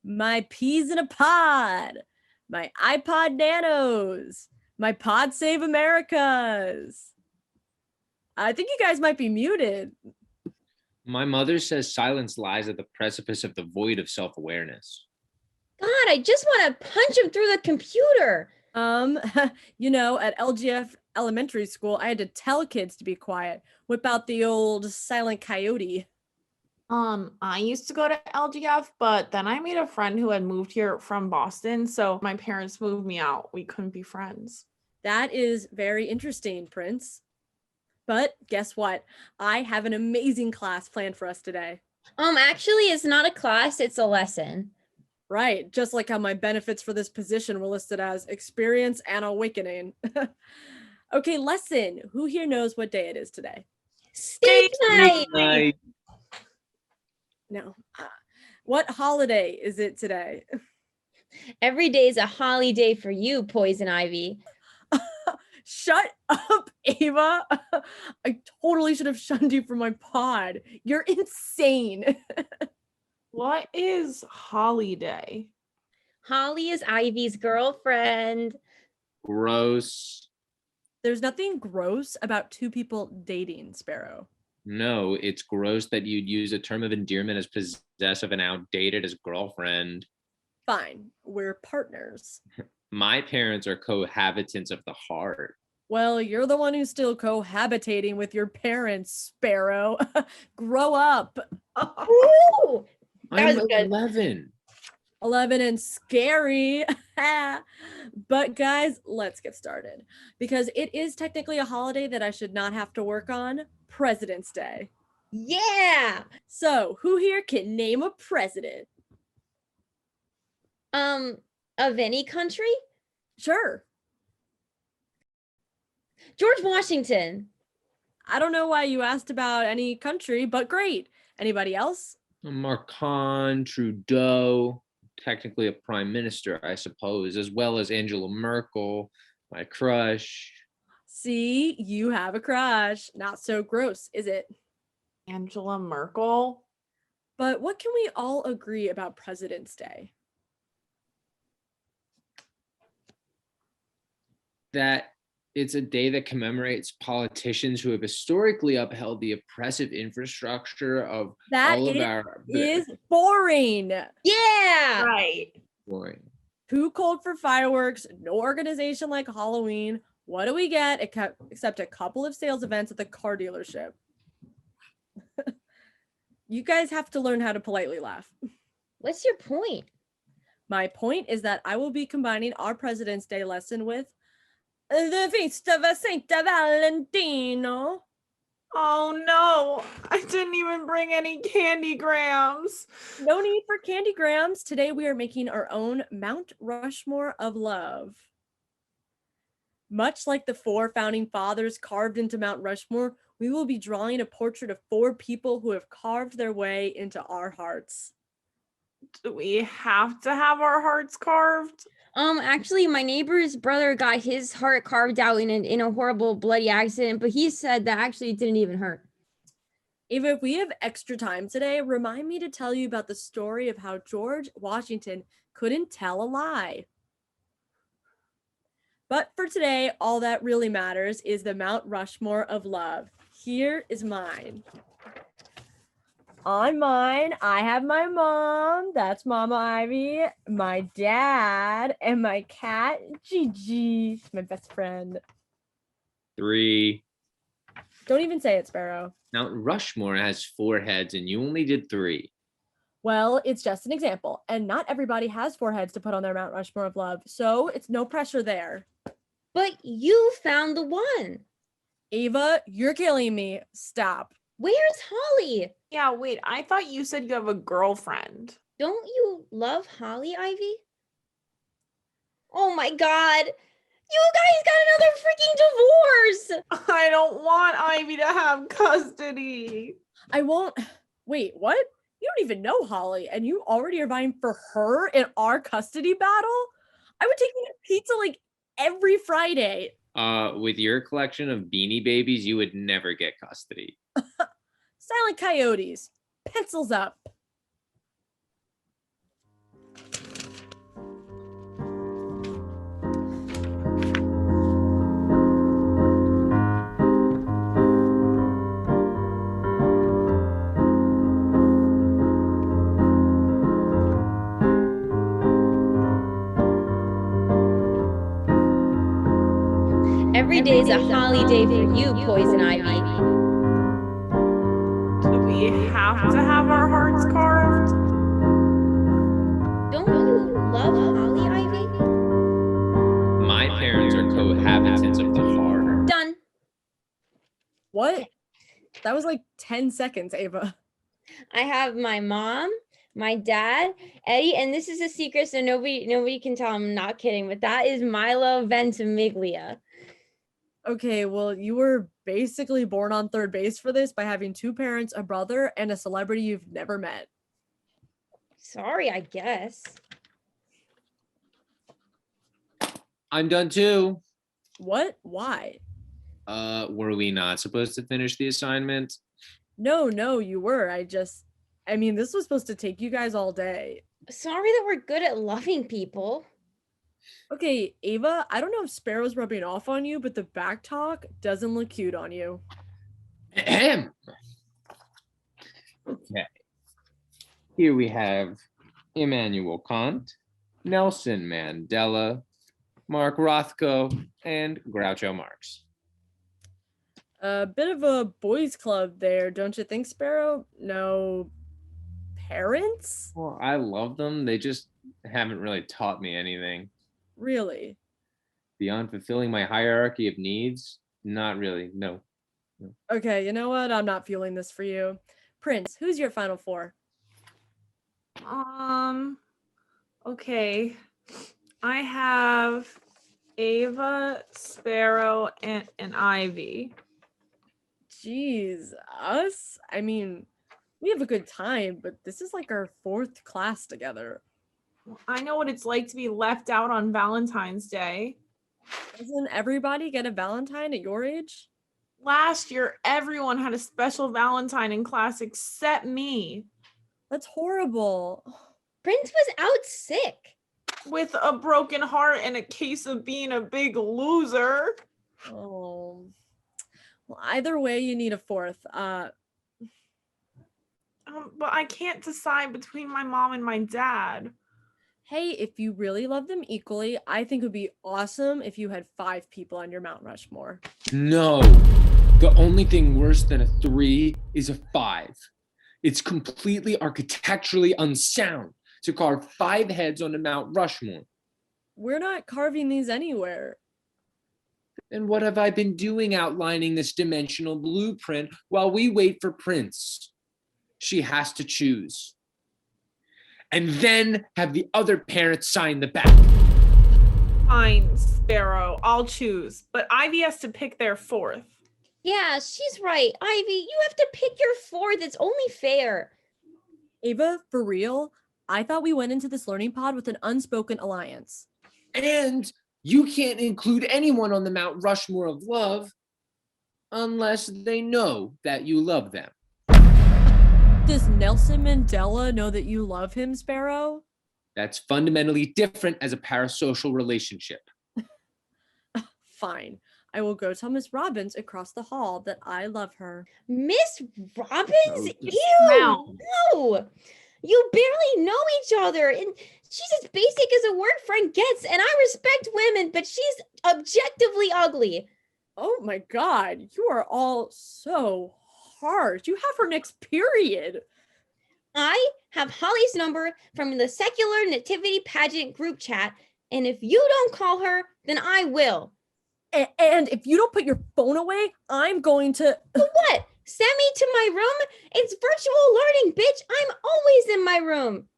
my peas in a pod, my iPod Nanos, my Pod Save Americas. I think you guys might be muted. My mother says silence lies at the precipice of the void of self-awareness. God, I just want to punch him through the computer. At LGF elementary school, I had to tell kids to be quiet, whip out the old silent coyote. I used to go to LGF, but then I made a friend who had moved here from Boston, so my parents moved me out. We couldn't be friends. That is very interesting, Prince. But guess what? I have an amazing class planned for us today. Actually, it's not a class, it's a lesson. Right, just like how my benefits for this position were listed as experience and awakening. Okay, lesson. Who here knows what day it is today? Steak night! No. What holiday is it today? Every day is a holiday for you, Poison Ivy. Shut up, Ava. I totally should have shunned you from my pod. You're insane. What is holiday? Holly is Ivy's girlfriend. Gross. There's nothing gross about two people dating, Sparrow. No, it's gross that you'd use a term of endearment as possessive and outdated as girlfriend. Fine, we're partners. My parents are cohabitants of the heart. Well, you're the one who's still cohabitating with your parents, Sparrow. Grow up. Ooh, that I'm was good. 11. 11 and scary. But guys, let's get started. Because it is technically a holiday that I should not have to work on, President's Day. Yeah. So, who here can name a president? Of any country? Sure. George Washington. I don't know why you asked about any country, but great. Anybody else? Macron, Trudeau, technically a prime minister, I suppose, as well as Angela Merkel, my crush. See, you have a crush. Not so gross, is it? Angela Merkel? But what can we all agree about President's Day? That it's a day that commemorates politicians who have historically upheld the oppressive infrastructure of That all of our is boring. Yeah. Right. boring. Too cold for fireworks, no organization like Halloween. What do we get except a couple of sales events at the car dealership? You guys have to learn how to politely laugh. What's your point? My point is that I will be combining our President's Day lesson with the feast of Saint Valentino. Oh no, I didn't even bring any candy grams. No need for candy grams. Today we are making our own Mount Rushmore of love. Much like the 4 founding fathers carved into Mount Rushmore, we will be drawing a portrait of 4 people who have carved their way into our hearts. Do we have to have our hearts carved? Actually, my neighbor's brother got his heart carved out in a horrible bloody accident, but he said that actually it didn't even hurt. Ava, if we have extra time today, remind me to tell you about the story of how George Washington couldn't tell a lie. But for today, all that really matters is the Mount Rushmore of love. Here is mine. On mine, I have my mom, that's Mama Ivy, my dad, and my cat, Gigi, my best friend. 3. Don't even say it, Sparrow. Mount Rushmore has 4 heads and you only did 3. Well, it's just an example, and not everybody has 4 heads to put on their Mount Rushmore of love, so it's no pressure there. But you found the one. Ava, you're killing me. Stop. Where's Holly? Yeah, wait, I thought you said you have a girlfriend. Don't you love Holly, Ivy? Oh my God. You guys got another freaking divorce. I don't want Ivy to have custody. I won't. Wait, what? You don't even know Holly, and you already are vying for her in our custody battle? I would take you to pizza like every Friday. With your collection of Beanie Babies, you would never get custody. Silent coyotes. Pencils up. Every day's a holiday for you, Poison Ivy. Do we have to have our hearts carved? Don't you love Holly Ivy? My parents are cohabitants of the heart. Done. What? That was like 10 seconds, Ava. I have my mom, my dad, Eddie, and this is a secret, so nobody can tell. I'm not kidding, but that is Milo Ventimiglia. Okay, well, you were basically born on third base for this by having two parents, a brother, and a celebrity you've never met. Sorry, I guess. I'm done too. What? Why? Were we not supposed to finish the assignment? No, you were. I mean, this was supposed to take you guys all day. Sorry that we're good at loving people. Okay, Ava, I don't know if Sparrow's rubbing off on you, but the back talk doesn't look cute on you. Ahem. Okay. Here we have Immanuel Kant, Nelson Mandela, Mark Rothko, and Groucho Marx. A bit of a boys' club there, don't you think, Sparrow? No parents? Well, I love them. They just haven't really taught me anything. Really? Beyond fulfilling my hierarchy of needs, not really. No. Okay, you know what? I'm not feeling this for you. Prince, who's your final four? Okay. I have Ava, Sparrow, and Ivy. Jeez, us? I mean, we have a good time, but this is like our fourth class together. I know what it's like to be left out on Valentine's Day. Doesn't everybody get a Valentine at your age? Last year, everyone had a special Valentine in class except me. That's horrible. Prince was out sick. With a broken heart and a case of being a big loser. Oh. Well, either way, you need a fourth. But I can't decide between my mom and my dad. Hey, if you really love them equally, I think it would be awesome if you had 5 people on your Mount Rushmore. No. The only thing worse than a 3 is a 5. It's completely architecturally unsound to carve 5 heads on a Mount Rushmore. We're not carving these anywhere. And what have I been doing outlining this dimensional blueprint while we wait for Prince? She has to choose. And then have the other parents sign the back. Fine, Sparrow, I'll choose. But Ivy has to pick their fourth. Yeah, she's right. Ivy, you have to pick your fourth. It's only fair. Ava, for real, I thought we went into this learning pod with an unspoken alliance. And you can't include anyone on the Mount Rushmore of love unless they know that you love them. Does Nelson Mandela know that you love him, Sparrow? That's fundamentally different as a parasocial relationship. Fine. I will go tell Miss Robbins across the hall that I love her. Miss Robbins? Oh, Ew! smell. No! You barely know each other, and she's as basic as a work friend gets, and I respect women, but she's objectively ugly. Oh my god, you are all so harsh. You have her next period. I have Holly's number from the secular nativity pageant group chat, and if you don't call her, then I will. And if you don't put your phone away, I'm going to... What? Send me to my room? It's virtual learning, bitch. I'm always in my room.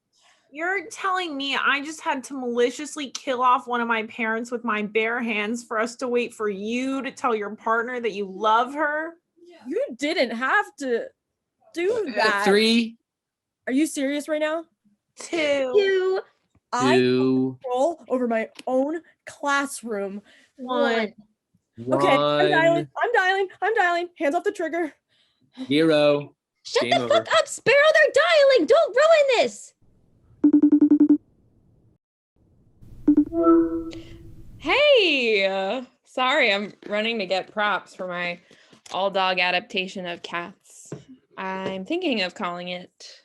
You're telling me I just had to maliciously kill off one of my parents with my bare hands for us to wait for you to tell your partner that you love her? You didn't have to do that. 3, Are you serious right now? 2. You. I 2, control over my own classroom. 1. 1, Okay, I'm dialing. Hands off the trigger. 0. Shut Game the over. fuck up, Sparrow. They're dialing. Don't ruin this. Hey, sorry, I'm running to get props for my all dog adaptation of Cats. I'm thinking of calling it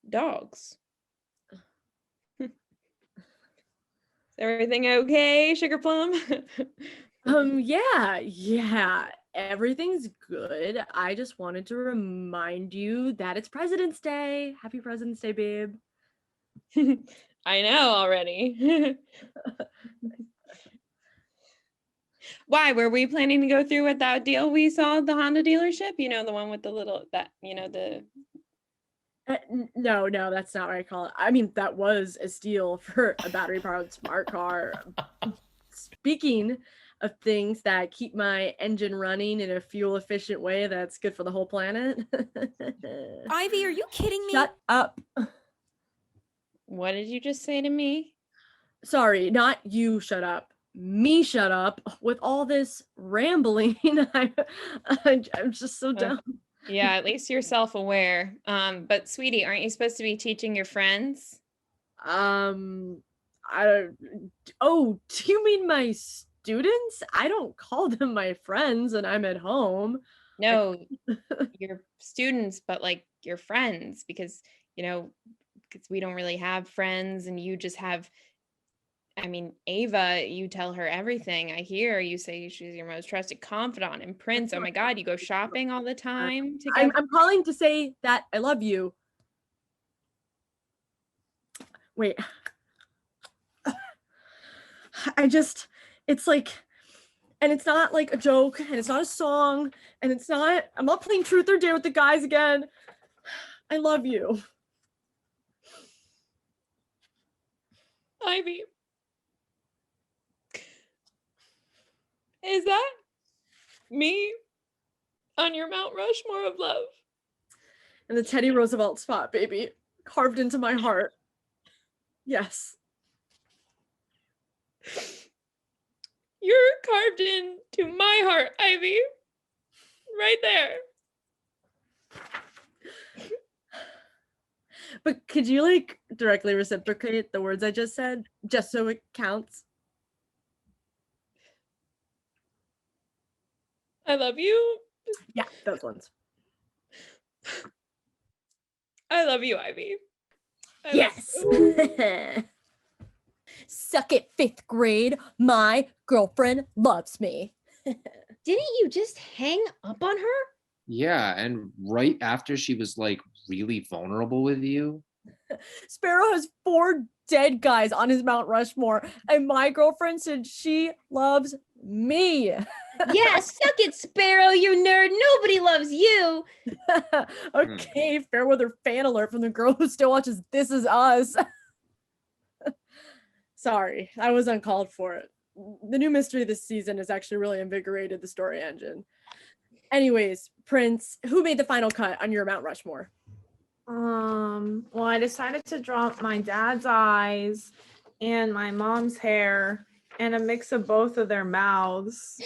Dogs. everything okay, Sugar Plum? Yeah, everything's good. I just wanted to remind you that it's President's Day. Happy President's Day, babe. I know already. Why were we planning to go through with that deal we saw at the Honda dealership? You know, the one with the little the No, that's not what I call it. I mean, that was a steal for a battery-powered smart car. Speaking of things that keep my engine running in a fuel-efficient way that's good for the whole planet. Ivy, are you kidding me? Shut up. What did you just say to me? Sorry, not you shut up. Me shut up with all this rambling. I'm just so dumb. Yeah, at least you're self-aware. But sweetie, aren't you supposed to be teaching your friends? Do you mean my students? I don't call them my friends and I'm at home. No, your students, but like your friends, because because we don't really have friends, and you just have, I mean, Ava, you tell her everything. I hear you say she's your most trusted confidant. And Prince, oh my God, you go shopping all the time together. I'm calling to say that I love you. Wait. It's like, and it's not like a joke, and it's not a song, and I'm not playing Truth or Dare with the guys again. I love you. Ivy. Is that me on your Mount Rushmore of love? And the Teddy Roosevelt spot, baby. Carved into my heart. Yes. You're carved into my heart, Ivy. Right there. But could you like directly reciprocate the words I just said, just so it counts? I love you. Yeah, those ones. I love you, Ivy. Yes. Suck it, 5th grade. My girlfriend loves me. Didn't you just hang up on her? Yeah, and right after she was like really vulnerable with you. Sparrow has 4 dead guys on his Mount Rushmore, and my girlfriend said she loves me. Yeah, suck it, Sparrow, you nerd. Nobody loves you. Okay, fair weather fan alert from the girl who still watches This Is Us. Sorry, I was uncalled for it. The new mystery this season has actually really invigorated the story engine. Anyways, Prince, who made the final cut on your Mount Rushmore? Well, I decided to drop my dad's eyes and my mom's hair and a mix of both of their mouths.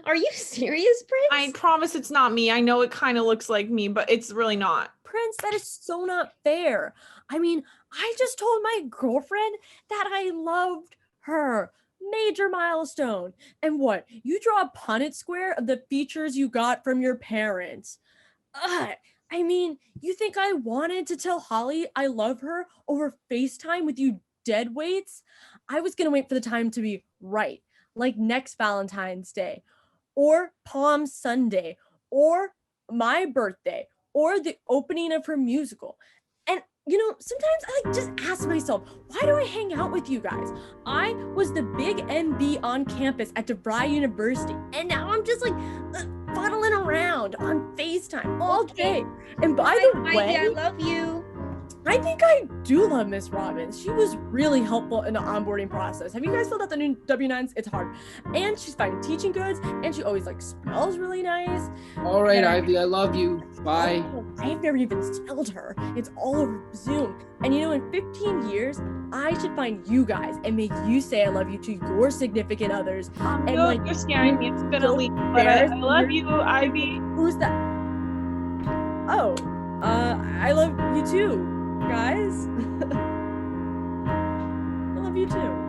Are you serious, Prince? I promise it's not me. I know it kind of looks like me, but it's really not. Prince, that is so not fair. I mean, I just told my girlfriend that I loved her. Major milestone. And what? You draw a Punnett square of the features you got from your parents. I mean, you think I wanted to tell Holly I love her over FaceTime with you deadweights? I was going to wait for the time to be right, like next Valentine's Day, or Palm Sunday, or my birthday, or the opening of her musical. And sometimes I just ask myself, why do I hang out with you guys? I was the big MB on campus at DeVry University, and now I'm just like fuddling around on FaceTime all day. And by the way, I love you. I think I do love Miss Robbins. She was really helpful in the onboarding process. Have you guys filled out the new W-9s? It's hard. And she's finding teaching goods, and she always smells really nice. All right, Ivy, I love you. Bye. I've never even told her. It's all over Zoom. And in 15 years, I should find you guys and make you say I love you to your significant others. You're scaring me. It's gonna leave. But I love you, Ivy. Who's that? Oh, I love you too, guys. I love you too.